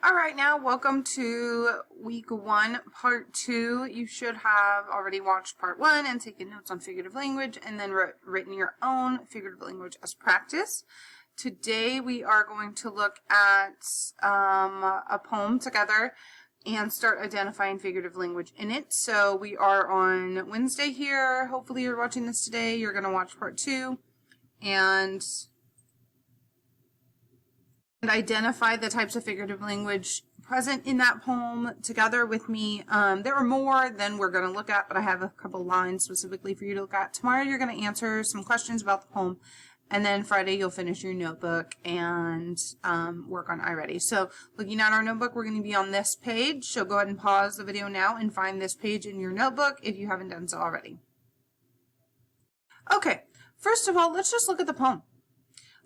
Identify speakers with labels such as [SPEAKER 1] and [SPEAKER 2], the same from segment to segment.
[SPEAKER 1] All right, now welcome to week 1, part 2. You should have already watched part 1 and taken notes on figurative language and then written your own figurative language as practice. Today we are going to look at a poem together and start identifying figurative language in it. So we are on Wednesday here. Hopefully you're watching this today. You're going to watch part 2 and identify the types of figurative language present in that poem together with me. There are more than we're going to look at, but I have a couple lines specifically for you to look at. Tomorrow you're going to answer some questions about the poem, and then Friday you'll finish your notebook and work on iReady. So looking at our notebook, we're going to be on this page. So go ahead and pause the video now and find this page in your notebook if you haven't done so already. Okay, first of all, let's just look at the poem.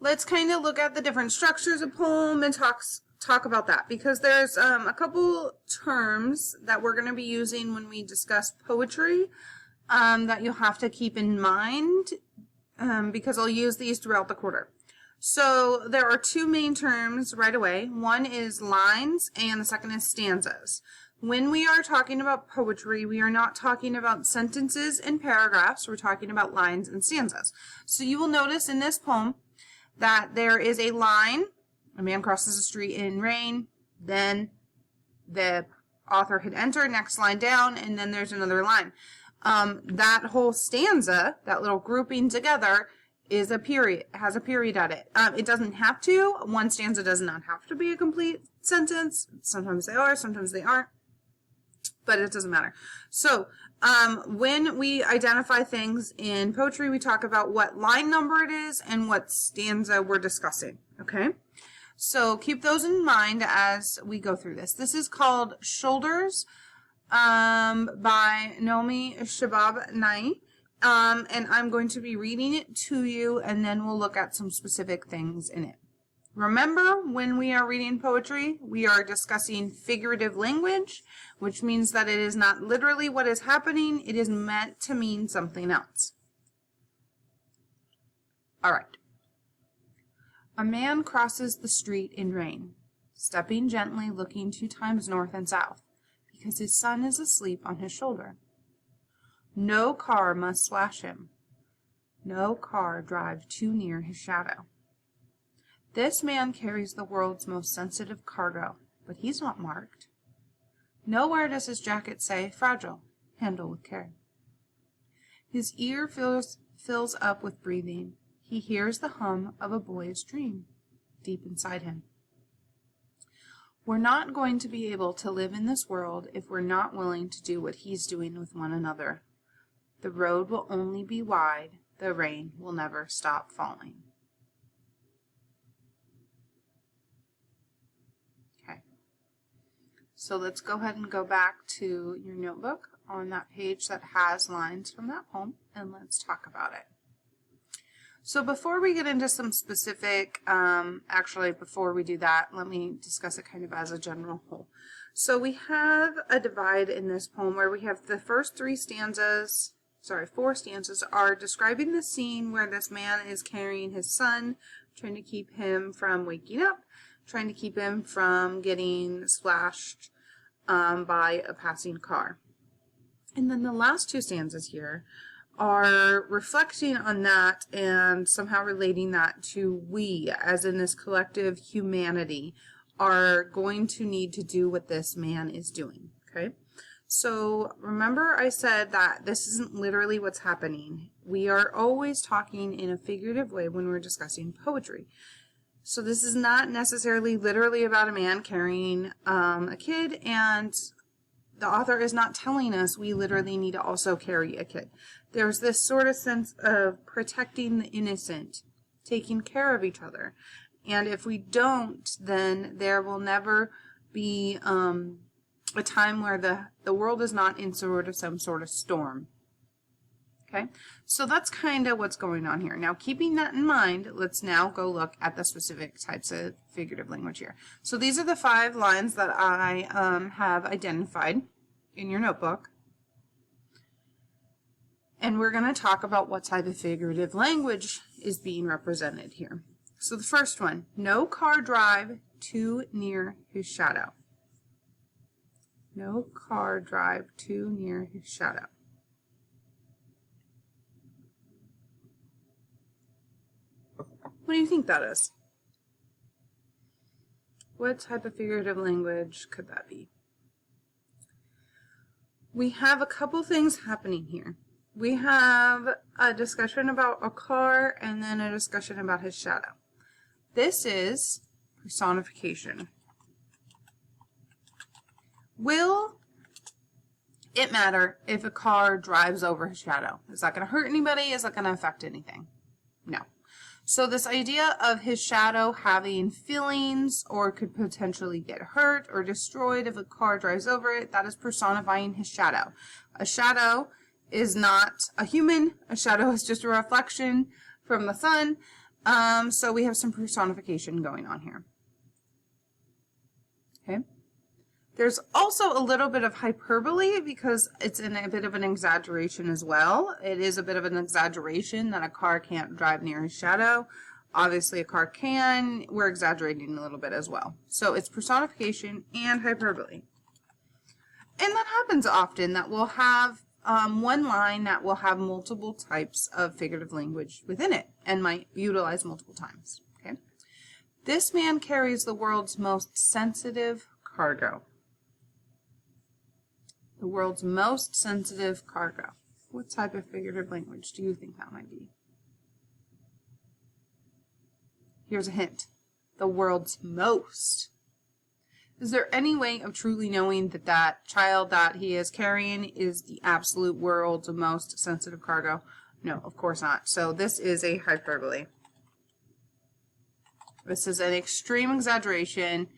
[SPEAKER 1] Let's kind of look at the different structures of poem and talk about that, because there's a couple terms that we're going to be using when we discuss poetry that you'll have to keep in mind because I'll use these throughout the quarter. So there are two main terms right away. One is lines and the second is stanzas. When we are talking about poetry, we are not talking about sentences and paragraphs. We're talking about lines and stanzas. So you will notice in this poem that there is a line, a man crosses the street in rain, then the author had entered, next line down, and then there's another line. That whole stanza, that little grouping together, is a period, has a period at it. It doesn't have to. One stanza does not have to be a complete sentence. Sometimes they are, sometimes they aren't, but it doesn't matter. So when we identify things in poetry, we talk about what line number it is and what stanza we're discussing, okay? So keep those in mind as we go through this. This is called Shoulders by Naomi Shabab Nai, and I'm going to be reading it to you, and then we'll look at some specific things in it. Remember, when we are reading poetry, we are discussing figurative language, which means that it is not literally what is happening. It is meant to mean something else. All right. A man crosses the street in rain, stepping gently, looking 2 times north and south, because his son is asleep on his shoulder. No car must slash him. No car drive too near his shadow. This man carries the world's most sensitive cargo, but he's not marked. Nowhere does his jacket say, fragile, handle with care. His ear fills up with breathing. He hears the hum of a boy's dream deep inside him. We're not going to be able to live in this world if we're not willing to do what he's doing with one another. The road will only be wide. The rain will never stop falling. So let's go ahead and go back to your notebook on that page that has lines from that poem, and let's talk about it. So before we get into some specific, actually before we do that, let me discuss it kind of as a general whole. So we have a divide in this poem where we have the first 4 stanzas are describing the scene where this man is carrying his son, trying to keep him from waking up, trying to keep him from getting splashed by a passing car. And then the last 2 stanzas here are reflecting on that and somehow relating that to we, as in this collective humanity, are going to need to do what this man is doing, okay? So remember I said that this isn't literally what's happening. We are always talking in a figurative way when we're discussing poetry. So this is not necessarily literally about a man carrying a kid, and the author is not telling us we literally need to also carry a kid. There's this sort of sense of protecting the innocent, taking care of each other. And if we don't, then there will never be a time where the world is not in some sort of storm. Okay, so that's kind of what's going on here. Now, keeping that in mind, let's now go look at the specific types of figurative language here. So these are the 5 lines that I have identified in your notebook. And we're going to talk about what type of figurative language is being represented here. So the first one, no car drive too near his shadow. No car drive too near his shadow. What do you think that is? What type of figurative language could that be? We have a couple things happening here. We have a discussion about a car and then a discussion about his shadow. This is personification. Will it matter if a car drives over his shadow? Is that going to hurt anybody? Is that going to affect anything? No. So this idea of his shadow having feelings or could potentially get hurt or destroyed if a car drives over it, that is personifying his shadow. A shadow is not a human. A shadow is just a reflection from the sun. So we have some personification going on here. Okay. There's also a little bit of hyperbole because it's in a bit of an exaggeration as well. It is a bit of an exaggeration that a car can't drive near his shadow. Obviously a car can. We're exaggerating a little bit as well. So it's personification and hyperbole. And that happens often, that we'll have one line that will have multiple types of figurative language within it and might utilize multiple times. Okay. This man carries the world's most sensitive cargo. The world's most sensitive cargo. What type of figurative language do you think that might be? Here's a hint. The world's most. Is there any way of truly knowing that that child that he is carrying is the absolute world's most sensitive cargo? No, of course not. So this is a hyperbole. This is an extreme exaggeration.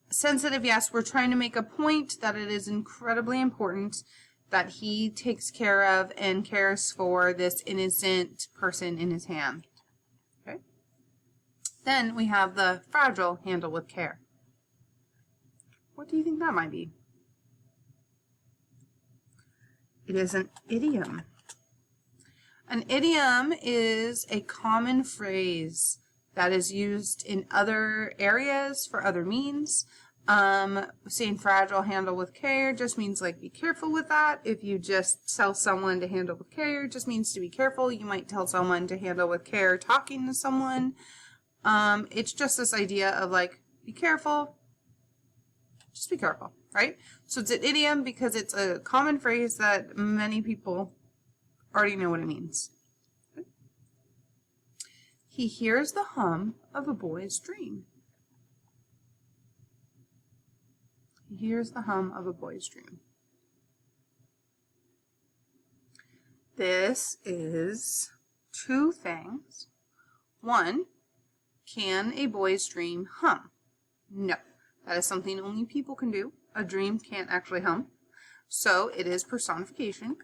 [SPEAKER 1] Sensitive, yes, we're trying to make a point that it is incredibly important that he takes care of and cares for this innocent person in his hand. Okay. Then we have the fragile, handle with care. What do you think that might be? It is an idiom. An idiom is a common phrase that is used in other areas for other means. Saying fragile, handle with care just means like be careful with that. If you just tell someone to handle with care, it just means to be careful. You might tell someone to handle with care talking to someone. It's just this idea of like, be careful. Just be careful, right? So it's an idiom because it's a common phrase that many people already know what it means. He hears the hum of a boy's dream. He hears the hum of a boy's dream. This is two things. One, can a boy's dream hum? No, that is something only people can do. A dream can't actually hum. So it is personification.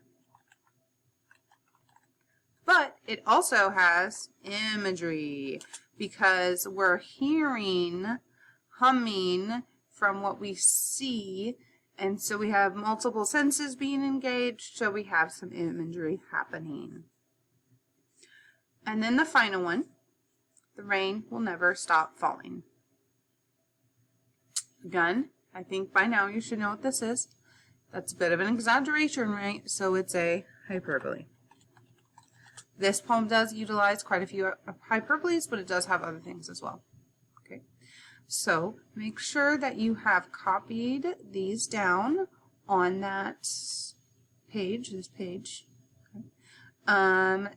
[SPEAKER 1] But it also has imagery because we're hearing humming from what we see, and so we have multiple senses being engaged, so we have some imagery happening. And then the final one, the rain will never stop falling. Again, I think by now you should know what this is. That's a bit of an exaggeration, right? So it's a hyperbole. This poem does utilize quite a few hyperboles, but it does have other things as well. Okay, so make sure that you have copied these down on that page, this page. Okay.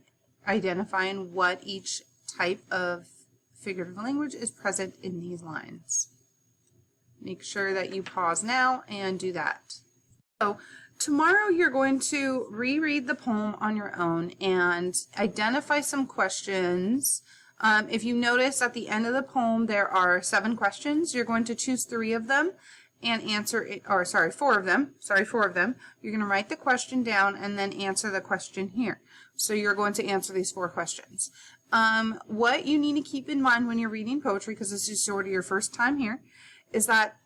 [SPEAKER 1] Identifying what each type of figurative language is present in these lines. Make sure that you pause now and do that. So tomorrow you're going to reread the poem on your own and identify some questions. If you notice at the end of the poem there are 7 questions, you're going to choose 3 of them and answer it, or sorry, 4 of them. Sorry, 4 of them. You're going to write the question down and then answer the question here. So you're going to answer these 4 questions. What you need to keep in mind when you're reading poetry, because this is sort of your first time here, is that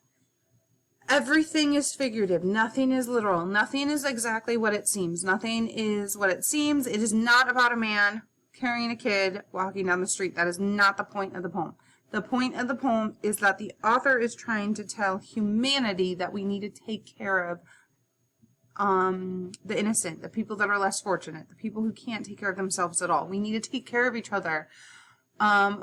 [SPEAKER 1] everything is figurative. Nothing is literal. Nothing is exactly what it seems. Nothing is what it seems. It is not about a man carrying a kid walking down the street. That is not the point of the poem. The point of the poem is that the author is trying to tell humanity that we need to take care of the innocent, the people that are less fortunate, the people who can't take care of themselves at all. We need to take care of each other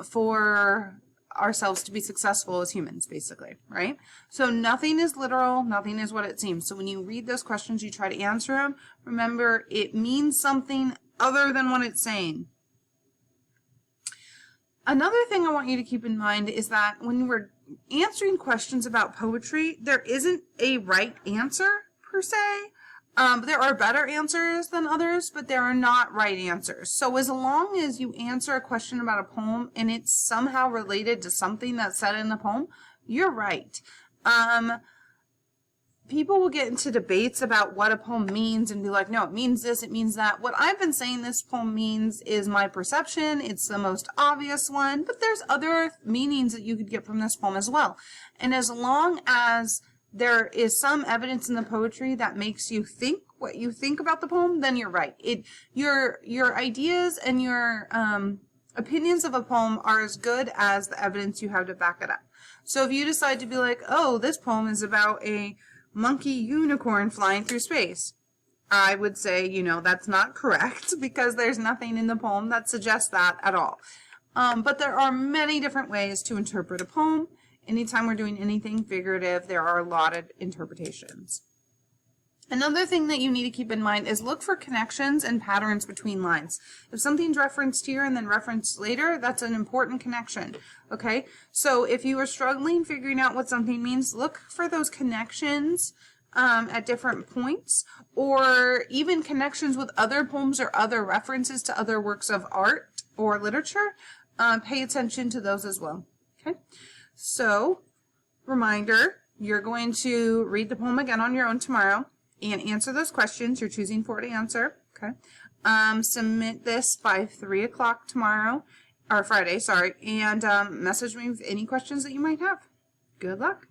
[SPEAKER 1] for ourselves to be successful as humans, basically, right? So nothing is literal, nothing is what it seems. So when you read those questions, you try to answer them. Remember, it means something other than what it's saying. Another thing I want you to keep in mind is that when we're answering questions about poetry, there isn't a right answer per se. There are better answers than others, but there are not right answers. So as long as you answer a question about a poem and it's somehow related to something that's said in the poem, you're right. People will get into debates about what a poem means and be like, no, it means this, it means that. What I've been saying this poem means is my perception. It's the most obvious one, but there's other meanings that you could get from this poem as well. And as long as there is some evidence in the poetry that makes you think what you think about the poem, then you're right. Your ideas and your opinions of a poem are as good as the evidence you have to back it up. So if you decide to be like, oh, this poem is about a monkey unicorn flying through space, I would say, you know, that's not correct because there's nothing in the poem that suggests that at all. But there are many different ways to interpret a poem. Anytime we're doing anything figurative, there are a lot of interpretations. Another thing that you need to keep in mind is look for connections and patterns between lines. If something's referenced here and then referenced later, that's an important connection, okay? So if you are struggling figuring out what something means, look for those connections at different points, or even connections with other poems or other references to other works of art or literature. Pay attention to those as well, okay? So, reminder, you're going to read the poem again on your own tomorrow and answer those questions you're choosing for to answer, okay? Submit this by 3 o'clock tomorrow, or Friday, sorry, and message me with any questions that you might have. Good luck.